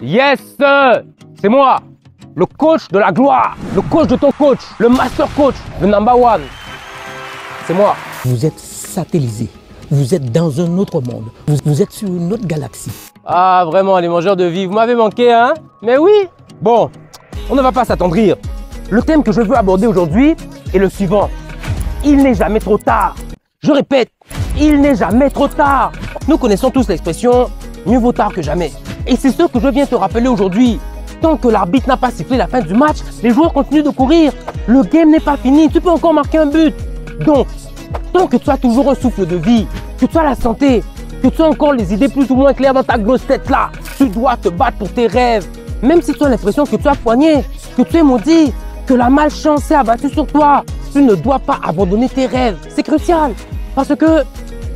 Yes, c'est moi, le coach de la gloire, le coach de ton coach, le master coach, le number one. C'est moi. Vous êtes satellisé, vous êtes dans un autre monde, vous êtes sur une autre galaxie. Ah, vraiment, les mangeurs de vie, vous m'avez manqué, hein? Mais oui. Bon, on ne va pas s'attendrir. Le thème que je veux aborder aujourd'hui est le suivant. Il n'est jamais trop tard. Je répète, il n'est jamais trop tard. Nous connaissons tous l'expression « mieux vaut tard que jamais ». Et c'est ce que je viens te rappeler aujourd'hui. Tant que l'arbitre n'a pas sifflé la fin du match, les joueurs continuent de courir. Le game n'est pas fini, tu peux encore marquer un but. Donc, tant que tu as toujours un souffle de vie, que tu as la santé, que tu as encore les idées plus ou moins claires dans ta grosse tête là, tu dois te battre pour tes rêves. Même si tu as l'impression que tu as poigné, que tu es maudit, que la malchance s'est abattue sur toi, tu ne dois pas abandonner tes rêves. C'est crucial parce que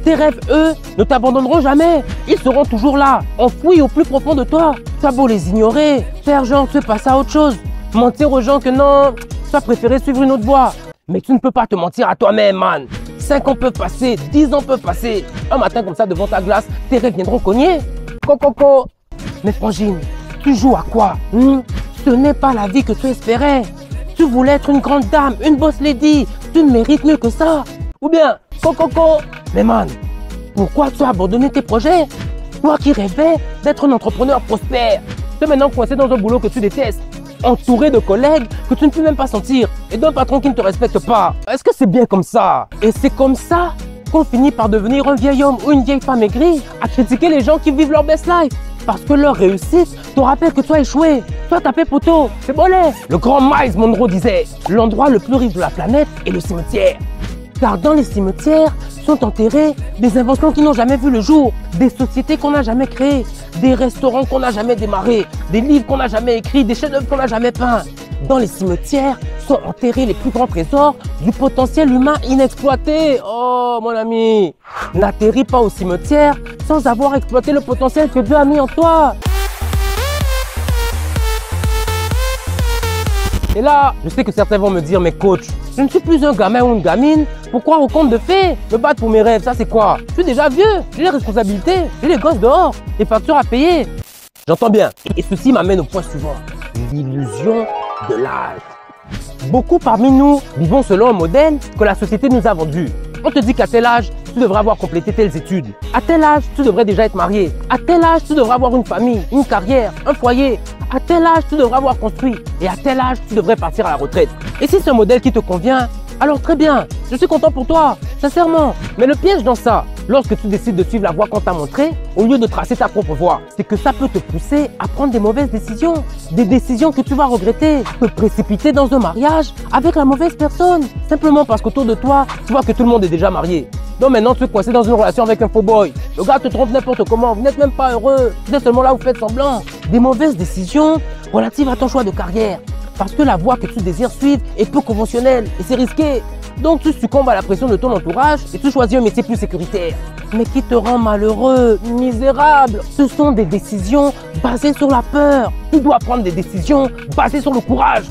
tes rêves, eux, ne t'abandonneront jamais. Ils seront toujours là, enfouis au plus profond de toi. Tu as beau les ignorer, faire genre tu es passé à autre chose, mentir aux gens que non, tu as préféré suivre une autre voie. Mais tu ne peux pas te mentir à toi-même, man. 5 ans peuvent passer, 10 ans peuvent passer. Un matin comme ça devant ta glace, tes rêves viendront cogner. Coco. Mais frangine, tu joues à quoi? Ce n'est pas la vie que tu espérais. Tu voulais être une grande dame, une boss lady. Tu ne mérites mieux que ça. Ou bien, coco. Mais man, pourquoi tu as abandonné tes projets? Toi qui rêvais d'être un entrepreneur prospère, tu es maintenant coincé dans un boulot que tu détestes, entouré de collègues que tu ne peux même pas sentir et d'un patron qui ne te respecte pas. Est-ce que c'est bien comme ça? Et c'est comme ça qu'on finit par devenir un vieil homme ou une vieille femme aigrie à critiquer les gens qui vivent leur best life. Parce que leur réussite te rappelle que tu as échoué, tu as tapé poteau, c'est bolé. Le grand Miles Monroe disait, l'endroit le plus riche de la planète est le cimetière. Car dans les cimetières sont enterrées des inventions qui n'ont jamais vu le jour, des sociétés qu'on n'a jamais créées, des restaurants qu'on n'a jamais démarrés, des livres qu'on n'a jamais écrits, des chefs-d'œuvre qu'on n'a jamais peints. Dans les cimetières sont enterrés les plus grands trésors du potentiel humain inexploité. Oh mon ami, n'atterris pas au cimetière sans avoir exploité le potentiel que Dieu a mis en toi. Et là, je sais que certains vont me dire, mais coach, je ne suis plus un gamin ou une gamine pour croire au conte de fées. Me battre pour mes rêves, ça c'est quoi? Je suis déjà vieux, j'ai les responsabilités, j'ai les gosses dehors, les factures à payer. J'entends bien. Et ceci m'amène au point suivant, l'illusion de l'âge. Beaucoup parmi nous vivons selon un modèle que la société nous a vendu. On te dit qu'à tel âge, tu devrais avoir complété telles études. À tel âge, tu devrais déjà être marié. À tel âge, tu devrais avoir une famille, une carrière, un foyer. À tel âge, tu devrais avoir construit. Et à tel âge, tu devrais partir à la retraite. Et si c'est un modèle qui te convient, alors très bien, je suis content pour toi, sincèrement. Mais le piège dans ça, lorsque tu décides de suivre la voie qu'on t'a montrée, au lieu de tracer ta propre voie, c'est que ça peut te pousser à prendre des mauvaises décisions. Des décisions que tu vas regretter. Te précipiter dans un mariage avec la mauvaise personne. Simplement parce qu'autour de toi, tu vois que tout le monde est déjà marié. Donc maintenant, tu es coincé dans une relation avec un faux boy. Le gars te trompe n'importe comment, vous n'êtes même pas heureux. Vous êtes seulement là, vous faites semblant. Des mauvaises décisions relatives à ton choix de carrière. Parce que la voie que tu désires suivre est peu conventionnelle et c'est risqué. Donc tu succombes à la pression de ton entourage et tu choisis un métier plus sécuritaire. Mais qui te rend malheureux, misérable. Ce sont des décisions basées sur la peur. Tu dois prendre des décisions basées sur le courage.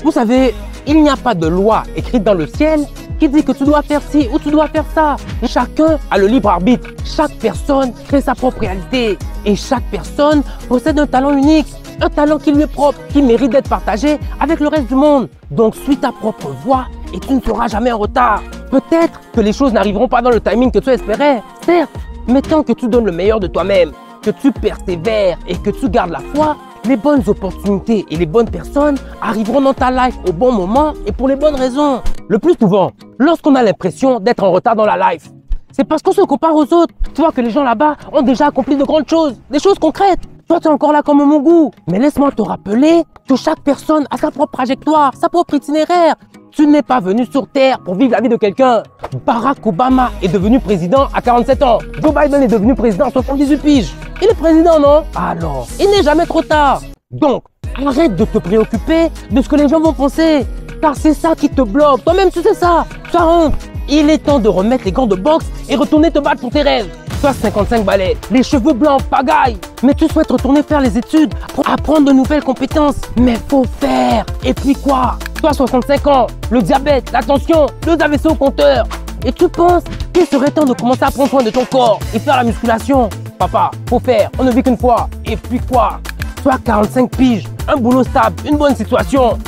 Vous savez, il n'y a pas de loi écrite dans le ciel qui dit que tu dois faire ci ou tu dois faire ça. Chacun a le libre arbitre. Chaque personne crée sa propre réalité. Et chaque personne possède un talent unique. Un talent qui lui est propre, qui mérite d'être partagé avec le reste du monde. Donc suis ta propre voie et tu ne seras jamais en retard. Peut-être que les choses n'arriveront pas dans le timing que tu espérais, certes, mais tant que tu donnes le meilleur de toi-même, que tu persévères et que tu gardes la foi, les bonnes opportunités et les bonnes personnes arriveront dans ta life au bon moment et pour les bonnes raisons. Le plus souvent, lorsqu'on a l'impression d'être en retard dans la life, c'est parce qu'on se compare aux autres. Tu vois que les gens là-bas ont déjà accompli de grandes choses, des choses concrètes. Toi, tu es encore là comme un mongout. Mais laisse-moi te rappeler que chaque personne a sa propre trajectoire, sa propre itinéraire. Tu n'es pas venu sur Terre pour vivre la vie de quelqu'un. Barack Obama est devenu président à 47 ans. Joe Biden est devenu président à 78 piges. Il est président, non? Alors, il n'est jamais trop tard. Donc, arrête de te préoccuper de ce que les gens vont penser. Car c'est ça qui te bloque. Toi-même, tu sais ça. Tu as honte. Il est temps de remettre les gants de boxe et retourner te battre pour tes rêves. Toi, 55 balais, les cheveux blancs, pagaille. Mais tu souhaites retourner faire les études pour apprendre de nouvelles compétences. Mais faut faire. Et puis quoi? Toi, 65 ans, le diabète, la tension, 2 AVC au compteur. Et tu penses qu'il serait temps de commencer à prendre soin de ton corps et faire la musculation? Papa, faut faire, on ne vit qu'une fois. Et puis quoi? Toi, 45 piges, un boulot stable, une bonne situation.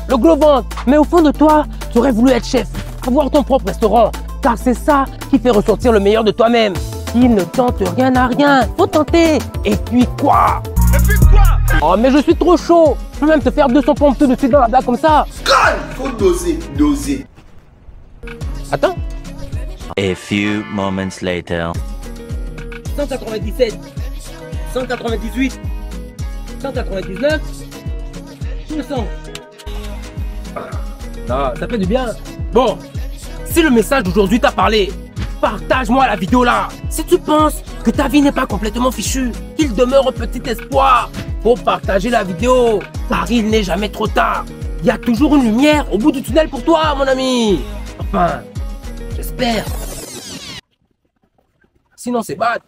Le gros ventre. Mais au fond de toi, tu aurais voulu être chef, avoir ton propre restaurant. Car c'est ça qui fait ressortir le meilleur de toi-même. Qui ne tente rien à rien, faut tenter. Et puis quoi? Oh mais je suis trop chaud. Je peux même te faire 200 pompes tout de suite dans la blague comme ça. Faut doser. Attends. A few moments later. 197, 198, 199, 200. Ah, ça fait du bien. Bon, si le message d'aujourd'hui t'a parlé, partage-moi la vidéo là. Si tu penses que ta vie n'est pas complètement fichue, qu'il demeure un petit espoir, faut partager la vidéo, car il n'est jamais trop tard. Il y a toujours une lumière au bout du tunnel pour toi, mon ami. Enfin, j'espère. Sinon, c'est bad.